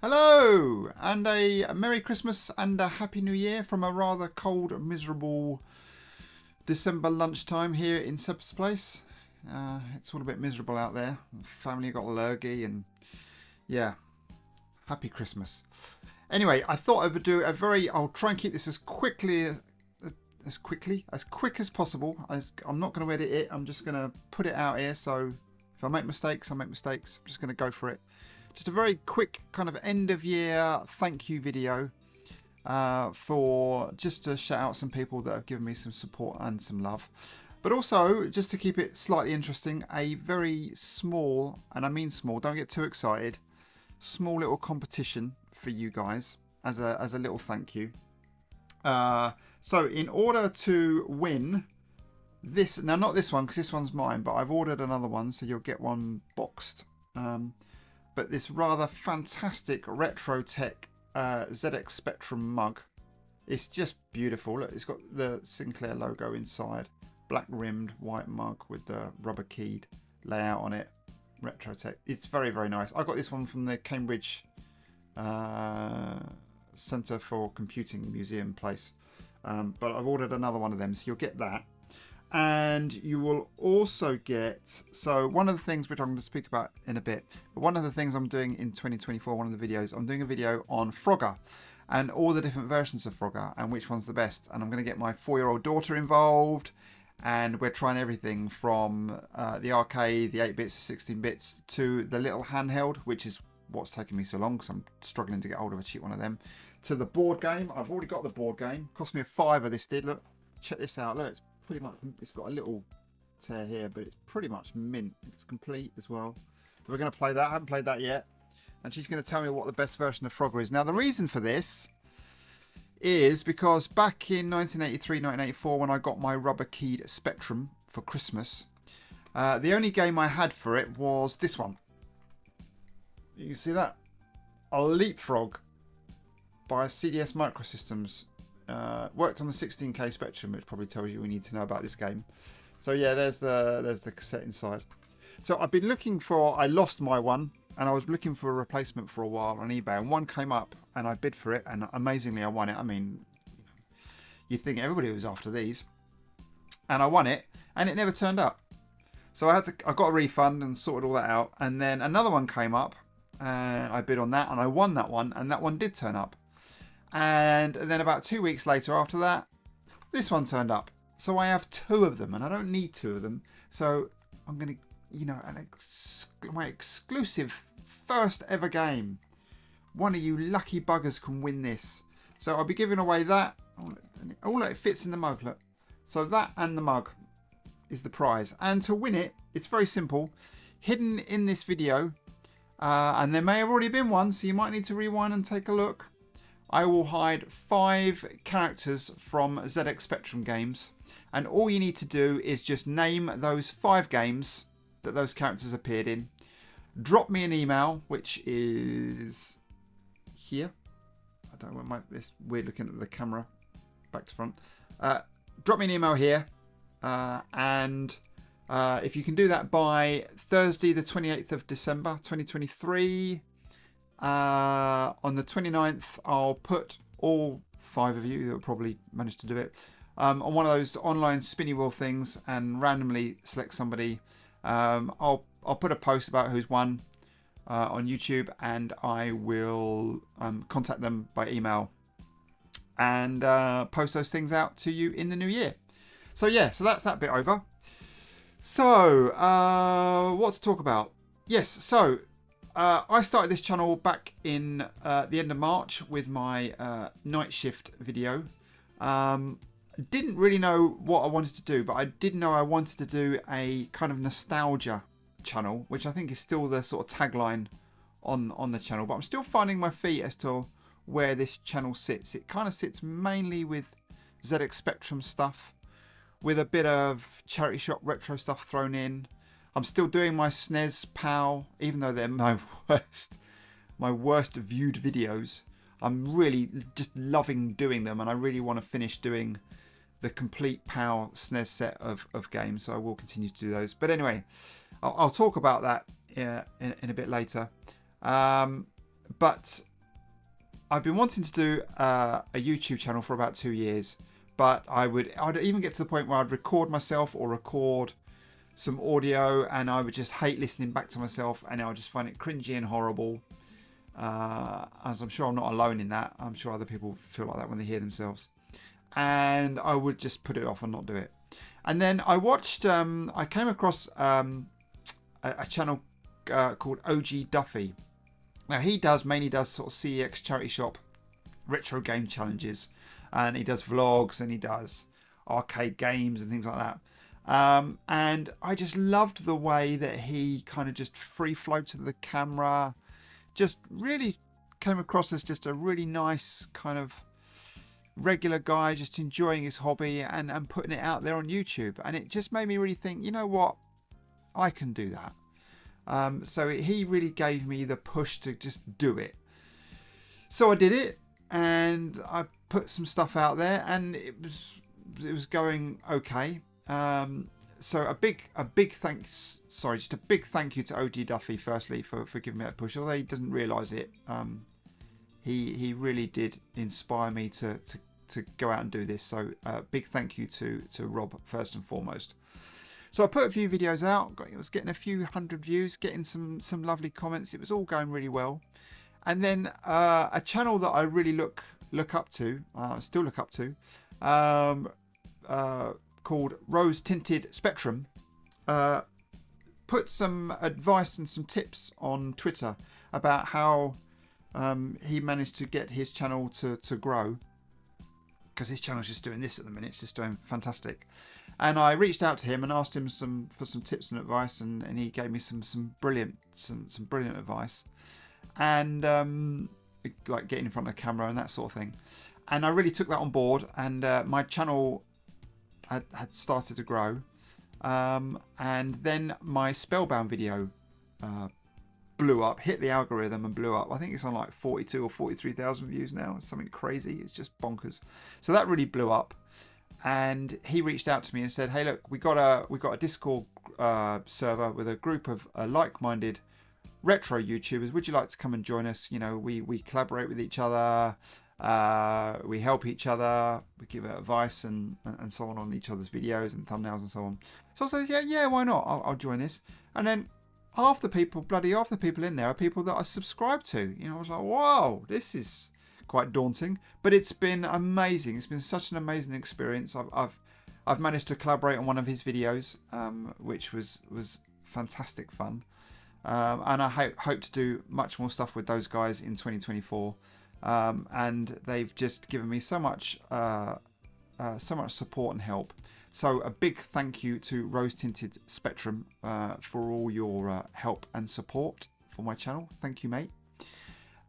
Hello, and a Merry Christmas and a Happy New Year from a rather cold, miserable December lunchtime here in Seb's place. It's all a bit miserable out there. The family got allergy and yeah, happy Christmas. Anyway, I thought I would do I'll try and keep this as quick as possible. I'm not going to edit it. I'm just going to put it out here. So if I make mistakes, I make mistakes. I'm just going to go for it. Just a very quick kind of end of year thank you video for just to shout out some people that have given me some support and some love. But also, just to keep it slightly interesting, a very small, and I mean small, don't get too excited, small little competition for you guys as a little thank you. So in order to win this, now not this one because this one's mine, but I've ordered another one, so you'll get one boxed. But this rather fantastic retro tech ZX Spectrum mug. It's just beautiful. Look, it's got the Sinclair logo inside. Black rimmed white mug with the rubber keyed layout on it. Retro tech. It's very, very nice. I got this one from the Cambridge Centre for Computing Museum place. But I've ordered another one of them, so you'll get that. And you will also get, so one of the things which I'm going to speak about in a bit, but one of the things I'm doing in 2024, one of the videos, I'm doing a video on Frogger and all the different versions of Frogger and which one's the best. And I'm going to get my 4-year-old daughter involved, and we're trying everything from the arcade, the 8 bits to 16 bits, to the little handheld, which is what's taken me so long because I'm struggling to get hold of a cheap one of them, to the board game. I've already got the board game. Cost me a £5 this did. Look, check this out. Look, it's pretty much, it's got a little tear here, but it's pretty much mint. It's complete as well. So we're going to play that. I haven't played that yet. And she's going to tell me what the best version of Frogger is. Now, the reason for this is because back in 1983, 1984, when I got my rubber keyed Spectrum for Christmas, the only game I had for it was this one. You can see that? A Leapfrog by CDS Microsystems. Worked on the 16K Spectrum, which probably tells you we need to know about this game. So yeah, there's the cassette inside. So I've been looking for, I lost my one, and I was looking for a replacement for a while on eBay, and one came up, and I bid for it, and amazingly I won it. I mean, you'd think everybody was after these, and I won it, and it never turned up. So I got a refund and sorted all that out, and then another one came up, and I bid on that, and I won that one, and that one did turn up. And then about 2 weeks later after that, this one turned up. So I have 2 of them, and I don't need 2 of them. So I'm going to, my exclusive first ever game. One of you lucky buggers can win this. So I'll be giving away that. Oh, look, it fits in the mug, look. So that and the mug is the prize. And to win it, it's very simple. Hidden in this video, and there may have already been one, so you might need to rewind and take a look. I will hide 5 characters from ZX Spectrum games, and all you need to do is just name those 5 games that those characters appeared in. Drop me an email, which is here. I don't know, it's weird looking at the camera back to front. Drop me an email here, and if you can do that by Thursday the 28th of December 2023, on the 29th, I'll put all 5 of you that will probably manage to do it on one of those online spinny wheel things and randomly select somebody. I'll put a post about who's won on YouTube, and I will contact them by email and post those things out to you in the new year. So yeah, so that's that bit over. So what to talk about? Yes, so I started this channel back in the end of March with my night shift video. Didn't really know what I wanted to do, but I did know I wanted to do a kind of nostalgia channel, which I think is still the sort of tagline on the channel. But I'm still finding my feet as to where this channel sits. It kind of sits mainly with ZX Spectrum stuff, with a bit of charity shop retro stuff thrown in. I'm still doing my SNES PAL, even though they're my worst viewed videos. I'm really just loving doing them, and I really want to finish doing the complete PAL SNES set of games, so I will continue to do those. But anyway, I'll talk about that in a bit later. But I've been wanting to do a YouTube channel for about 2 years, but I'd even get to the point where I'd record myself or record some audio, and I would just hate listening back to myself, and I would just find it cringy and horrible. As I'm sure I'm not alone in that. I'm sure other people feel like that when they hear themselves. And I would just put it off and not do it. And then I watched, I came across a channel called OGDuffy. Now he mainly does sort of CEX charity shop retro game challenges, and he does vlogs, and he does arcade games and things like that. And I just loved the way that he kind of just free floated the camera, just really came across as just a really nice kind of regular guy, just enjoying his hobby and putting it out there on YouTube. And it just made me really think, you know what, I can do that. So he really gave me the push to just do it. So I did it, and I put some stuff out there, and it was going okay. So a big thanks, just a big thank you to OGDuffy firstly for giving me that push. Although he doesn't realise it, he really did inspire me to go out and do this. So big thank you to Rob first and foremost. So I put a few videos out. It was getting a few hundred views, getting some lovely comments. It was all going really well. And then a channel that I really look up to, still look up to, called Rose Tinted Spectrum, put some advice and some tips on Twitter about how he managed to get his channel to grow, because his channel's just doing this at the minute. It's just doing fantastic. And I reached out to him and asked him for some tips and advice, and he gave me some brilliant advice, and like getting in front of the camera and that sort of thing. And I really took that on board, and my channel had started to grow, and then my Spellbound video blew up, hit the algorithm and blew up. I think it's on like 42 or 43,000 views now. It's something crazy. It's just bonkers. So that really blew up, and he reached out to me and said, hey look, we got a Discord server with a group of like-minded retro YouTubers. Would you like to come and join us? You know, we collaborate with each other. We help each other, we give advice and so on each other's videos and thumbnails and so on. So I said, yeah, why not? I'll join this. And then half the people in there are people that I subscribe to. You know, I was like, wow, this is quite daunting, but it's been amazing. It's been such an amazing experience. I've managed to collaborate on one of his videos, which was fantastic fun. And I hope to do much more stuff with those guys in 2024. And they've just given me so much support and help. So a big thank you to Rose Tinted Spectrum for all your help and support for my channel. Thank you, mate.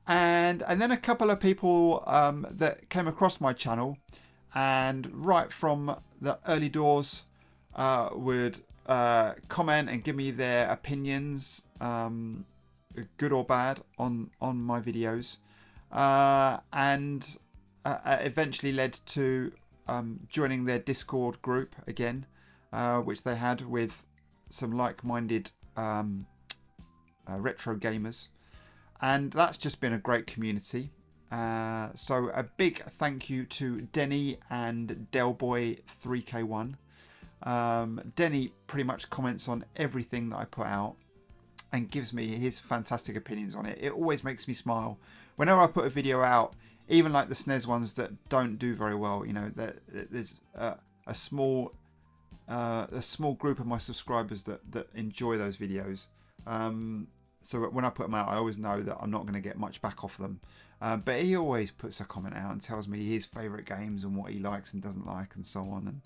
And then a couple of people that came across my channel, and right from the early doors would comment and give me their opinions, good or bad, on my videos. And eventually led to joining their Discord group again, which they had with some like-minded retro gamers, and that's just been a great community. So a big thank you to Denny and Delboy 3K1. Denny pretty much comments on everything that I put out and gives me his fantastic opinions on it. It always makes me smile. Whenever I put a video out, even like the SNES ones that don't do very well, you know, there's a small group of my subscribers that enjoy those videos. So when I put them out, I always know that I'm not going to get much back off them. But he always puts a comment out and tells me his favourite games and what he likes and doesn't like and so on.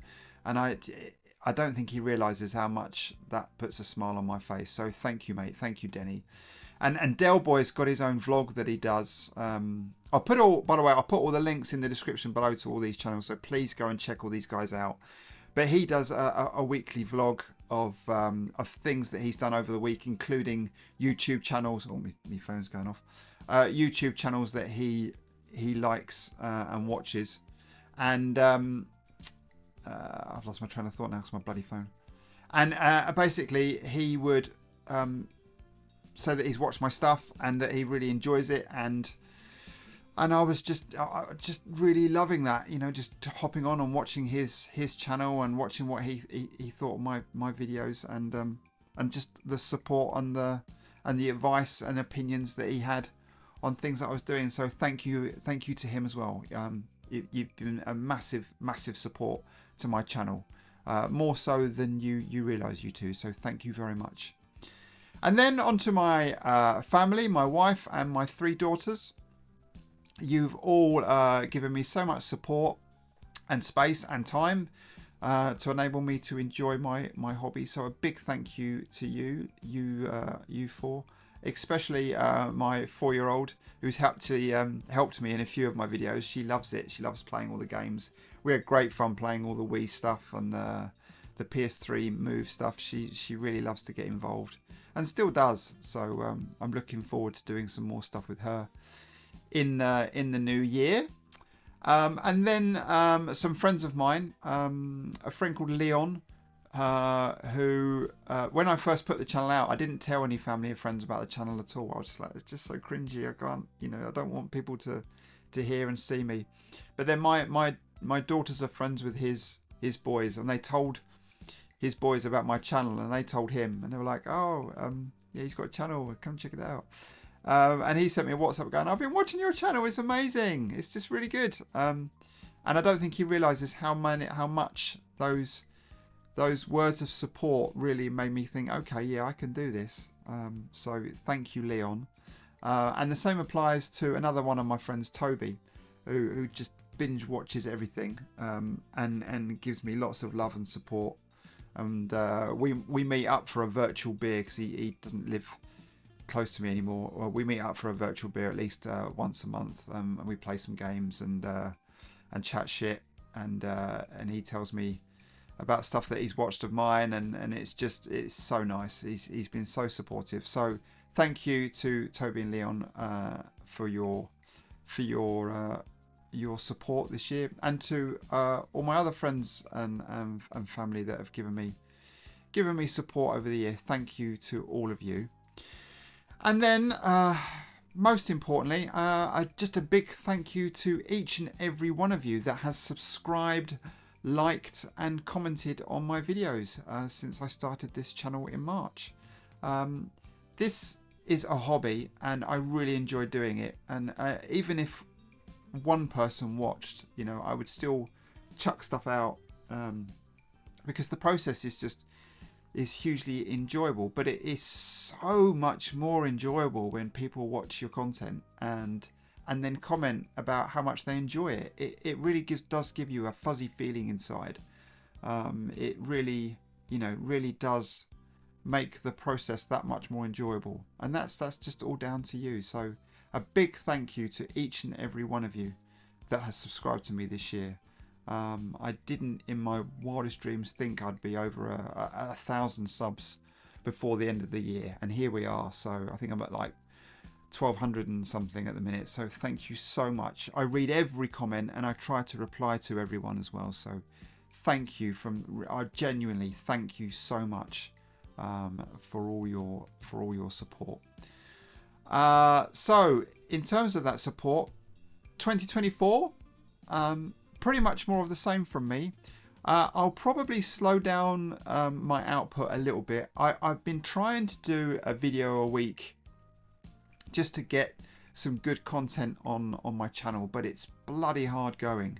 And I don't think he realises how much that puts a smile on my face. So thank you, mate. Thank you, Denny. And Delboy's got his own vlog that he does. I'll put all the links in the description below to all these channels. So please go and check all these guys out. But he does a weekly vlog of things that he's done over the week, including YouTube channels. Oh, my phone's going off. YouTube channels that he likes and watches. And I've lost my train of thought now because my bloody phone. And basically, he would say that he's watched my stuff and that he really enjoys it. And and I was just really loving that, you know, just hopping on and watching his channel and watching what he thought of my videos, and just the support and the advice and opinions that he had on things that I was doing. So thank you to him as well. You've been a massive support to my channel, more so than you realise, you two. So thank you very much. And then on to my family, my wife and my 3 daughters. You've all given me so much support and space and time to enable me to enjoy my hobby. So a big thank you to you 4, especially my 4-year-old, who's actually helped me in a few of my videos. She loves it. She loves playing all the games. We had great fun playing all the Wii stuff and the PS3 Move stuff. She really loves to get involved and still does. So I'm looking forward to doing some more stuff with her in the new year. And then some friends of mine, a friend called Leon, who when I first put the channel out, I didn't tell any family or friends about the channel at all. I was just like, it's just so cringy. I can't, you know, I don't want people to hear and see me. But then my daughters are friends with his boys, and they told his boys about my channel, and they told him, and they were like, oh, yeah, he's got a channel, come check it out. And he sent me a WhatsApp going, I've been watching your channel, it's amazing, it's just really good. And I don't think he realizes how much those words of support really made me think, okay, yeah, I can do this. So thank you, Leon. And the same applies to another one of my friends, Toby, who just binge watches everything, and gives me lots of love and support. And we meet up for a virtual beer, because he doesn't live close to me anymore. Well, we meet up for a virtual beer at least once a month, and we play some games and chat shit, and he tells me about stuff that he's watched of mine, and it's so nice. He's been so supportive. So thank you to Toby and Leon for your support this year, and to all my other friends and family that have given me support over the year. Thank you to all of you. And then, most importantly, just a big thank you to each and every one of you that has subscribed, liked and commented on my videos since I started this channel in March. This is a hobby, and I really enjoy doing it. And even if one person watched, you know, I would still chuck stuff out, because the process is hugely enjoyable. But it is so much more enjoyable when people watch your content and then comment about how much they enjoy it. It really does give you a fuzzy feeling inside. It really, you know, really does make the process that much more enjoyable, and that's just all down to you. So a big thank you to each and every one of you that has subscribed to me this year. I didn't in my wildest dreams think I'd be over 1,000 subs before the end of the year, and here we are. So I think I'm at like 1,200 and something at the minute. So thank you so much. I read every comment and I try to reply to everyone as well. So thank you I genuinely thank you so much for all your support. So in terms of that support, 2024, pretty much more of the same from me. I'll probably slow down my output a little bit. I've been trying to do a video a week just to get some good content on my channel, but it's bloody hard going.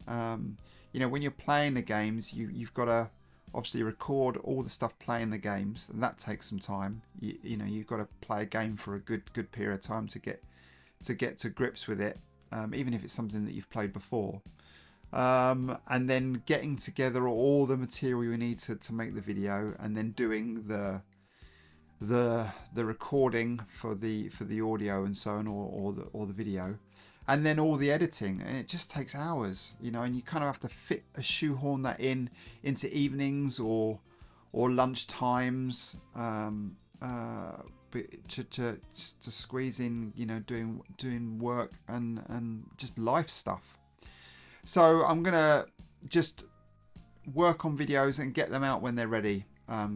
You know, when you're playing the games, you've got to obviously record all the stuff playing the games, and that takes some time. You know, you've got to play a game for a good period of time to get to grips with it, even if it's something that you've played before. And then getting together all the material you need to make the video, and then doing the recording for the audio and so on, or the video, and then all the editing, and it just takes hours, you know, and you kind of have to shoehorn that into evenings or lunch times, to squeeze in, you know, doing work and just life stuff. So I'm gonna just work on videos and get them out when they're ready,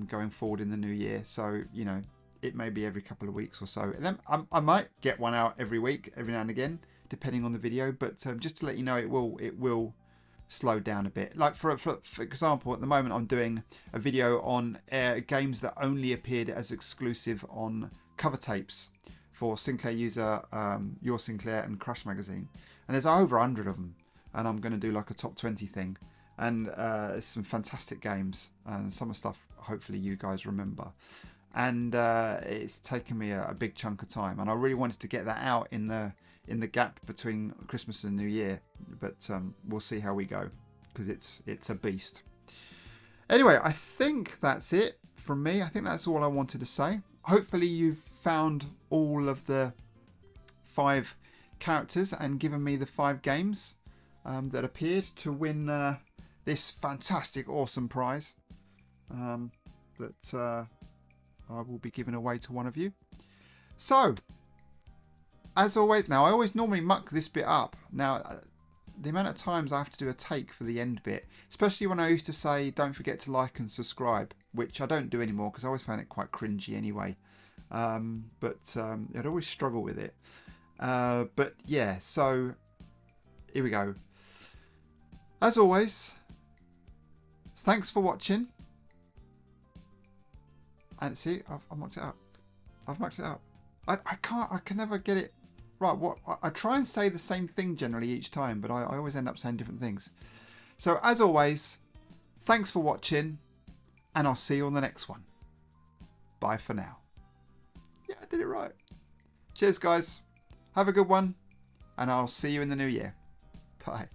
going forward in the new year. So, you know, it may be every couple of weeks or so, and then I might get one out every week, every now and again, depending on the video. But just to let you know, it will slow down a bit. Like for example, at the moment I'm doing a video on games that only appeared as exclusive on cover tapes for Sinclair User, Your Sinclair and Crash Magazine, and there's over 100 of them, and I'm going to do like a top 20 thing, and it's some fantastic games and some of the stuff hopefully you guys remember, and it's taken me a big chunk of time, and I really wanted to get that out in the gap between Christmas and New Year, but we'll see how we go, because it's a beast. Anyway, I think that's it from me. I think that's all I wanted to say. Hopefully you've found all of the 5 characters and given me the 5 games that appeared to win this fantastic, awesome prize that I will be giving away to one of you. So, as always, now I always normally muck this bit up. Now, the amount of times I have to do a take for the end bit, especially when I used to say don't forget to like and subscribe, which I don't do anymore because I always found it quite cringy anyway. But I'd always struggle with it. But yeah, so here we go. As always, thanks for watching. And see, I've mucked it up. I've mucked it up. I can never get it right. What I try and say the same thing generally each time, but I always end up saying different things. So as always, thanks for watching, and I'll see you on the next one. Bye for now. Yeah, I did it right. Cheers, guys. Have a good one, and I'll see you in the new year. Bye.